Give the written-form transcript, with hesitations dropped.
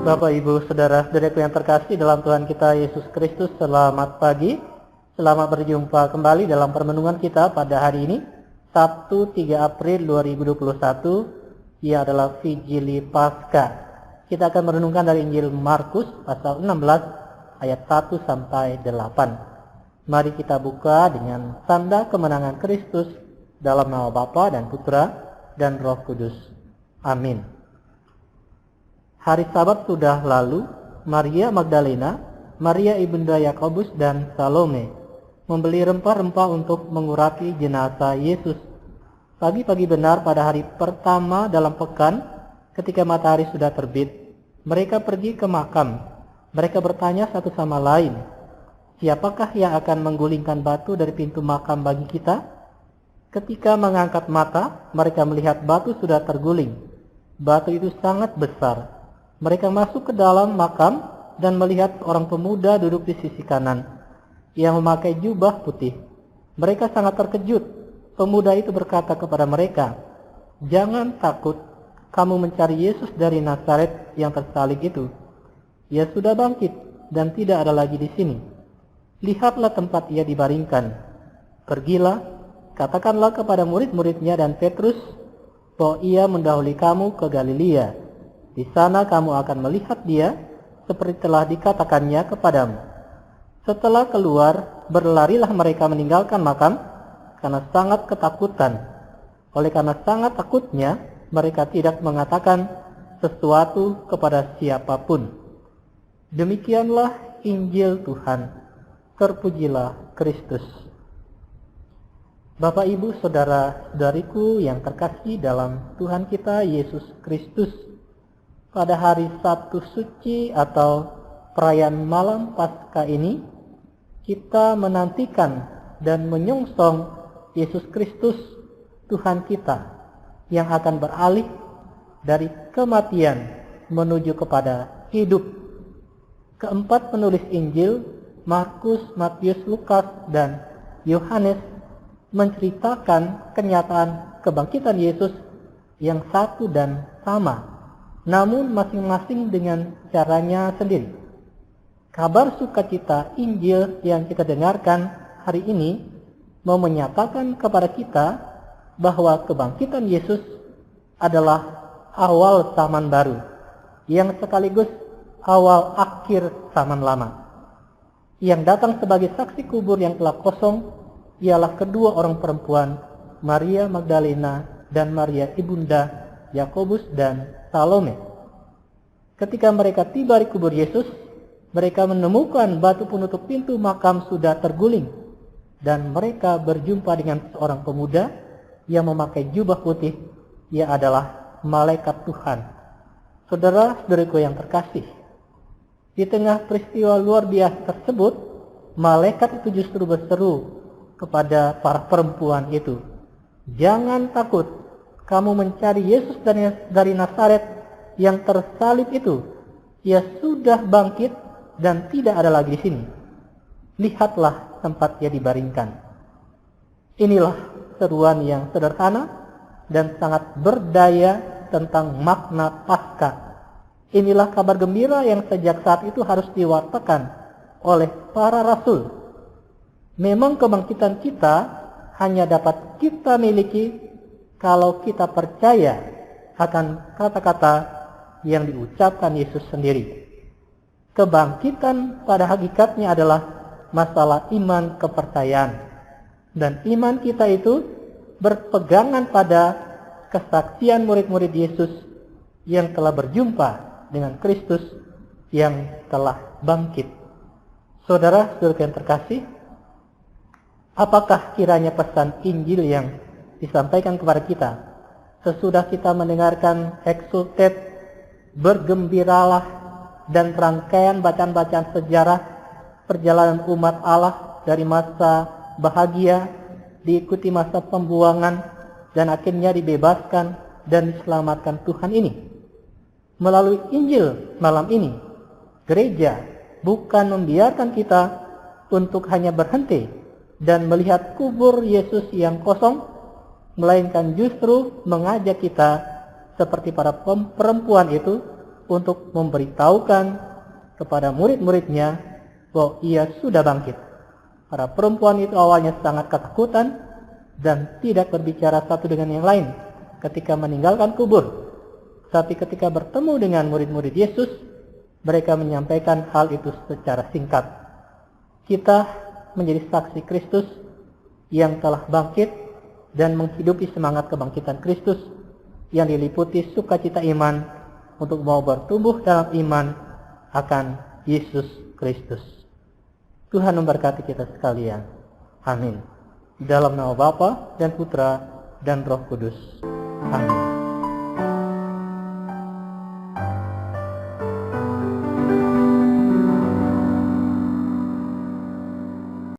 Bapak, Ibu, Saudara-saudaraku yang terkasih dalam Tuhan kita Yesus Kristus, selamat pagi. Selamat berjumpa kembali dalam permenungan kita pada hari ini, Sabtu 3 April 2021. Ia adalah Vigili Paskah. Kita akan merenungkan dari Injil Markus pasal 16 ayat 1 sampai 8. Mari kita buka dengan tanda kemenangan Kristus dalam nama Bapa dan Putra dan Roh Kudus. Amin. Hari Sabat sudah lalu, Maria Magdalena, Maria ibunda Yakobus dan Salome membeli rempah-rempah untuk mengurapi jenazah Yesus. Pagi-pagi benar pada hari pertama dalam pekan, ketika matahari sudah terbit, mereka pergi ke makam. Mereka bertanya satu sama lain, "Siapakah yang akan menggulingkan batu dari pintu makam bagi kita?" Ketika mengangkat mata, mereka melihat batu sudah terguling. Batu itu sangat besar. Mereka masuk ke dalam makam dan melihat seorang pemuda duduk di sisi kanan yang memakai jubah putih. Mereka sangat terkejut. Pemuda itu berkata kepada mereka, "Jangan takut, kamu mencari Yesus dari Nazaret yang tersalib itu. Ia sudah bangkit dan tidak ada lagi di sini. Lihatlah tempat ia dibaringkan. Pergilah, katakanlah kepada murid-muridnya dan Petrus bahwa ia mendahului kamu ke Galilea. Di sana kamu akan melihat dia seperti telah dikatakannya kepadamu." Setelah keluar, berlarilah mereka meninggalkan makam karena sangat ketakutan. Oleh karena sangat takutnya, mereka tidak mengatakan sesuatu kepada siapapun. Demikianlah Injil Tuhan. Terpujilah Kristus. Bapak, Ibu, Saudara-saudariku yang terkasih dalam Tuhan kita Yesus Kristus, pada hari Sabtu Suci atau perayaan malam Paskah ini, kita menantikan dan menyongsong Yesus Kristus Tuhan kita yang akan beralih dari kematian menuju kepada hidup. Keempat penulis Injil, Markus, Matius, Lukas, dan Yohanes, menceritakan kenyataan kebangkitan Yesus yang satu dan sama, namun masing-masing dengan caranya sendiri. Kabar sukacita Injil yang kita dengarkan hari ini mau menyatakan kepada kita bahwa kebangkitan Yesus adalah awal zaman baru, yang sekaligus awal akhir zaman lama. Yang datang sebagai saksi kubur yang telah kosong ialah kedua orang perempuan, Maria Magdalena dan Maria ibunda Yakobus dan Salome. Ketika mereka tiba di kubur Yesus, mereka menemukan batu penutup pintu makam sudah terguling, dan mereka berjumpa dengan seorang pemuda yang memakai jubah putih. Ia adalah malaikat Tuhan. Saudara-saudariku yang terkasih, di tengah peristiwa luar biasa tersebut, malaikat itu justru berseru kepada para perempuan itu, "Jangan takut, kamu mencari Yesus dari Nazaret yang tersalib itu. Ia sudah bangkit dan tidak ada lagi di sini. Lihatlah tempat ia dibaringkan." Inilah seruan yang sederhana dan sangat berdaya tentang makna Paskah. Inilah kabar gembira yang sejak saat itu harus diwartakan oleh para rasul. Memang kebangkitan kita hanya dapat kita miliki kalau kita percaya akan kata-kata yang diucapkan Yesus sendiri. Kebangkitan pada hakikatnya adalah masalah iman kepercayaan. Dan iman kita itu berpegangan pada kesaksian murid-murid Yesus yang telah berjumpa dengan Kristus yang telah bangkit. Saudara-saudara yang terkasih, apakah kiranya pesan Injil yang disampaikan kepada kita sesudah kita mendengarkan exultet, bergembiralah, dan rangkaian bacaan-bacaan sejarah perjalanan umat Allah dari masa bahagia diikuti masa pembuangan dan akhirnya dibebaskan dan diselamatkan Tuhan ini? Melalui Injil malam ini, gereja bukan membiarkan kita untuk hanya berhenti dan melihat kubur Yesus yang kosong, melainkan justru mengajak kita seperti para perempuan itu untuk memberitahukan kepada murid-muridnya bahwa ia sudah bangkit. Para perempuan itu awalnya sangat ketakutan dan tidak berbicara satu dengan yang lain ketika meninggalkan kubur. Tapi ketika bertemu dengan murid-murid Yesus, mereka menyampaikan hal itu secara singkat. Kita menjadi saksi Kristus yang telah bangkit dan menghidupi semangat kebangkitan Kristus yang diliputi sukacita iman untuk mau bertumbuh dalam iman akan Yesus Kristus. Tuhan memberkati kita sekalian. Amin. Dalam nama Bapa dan Putra dan Roh Kudus. Amin.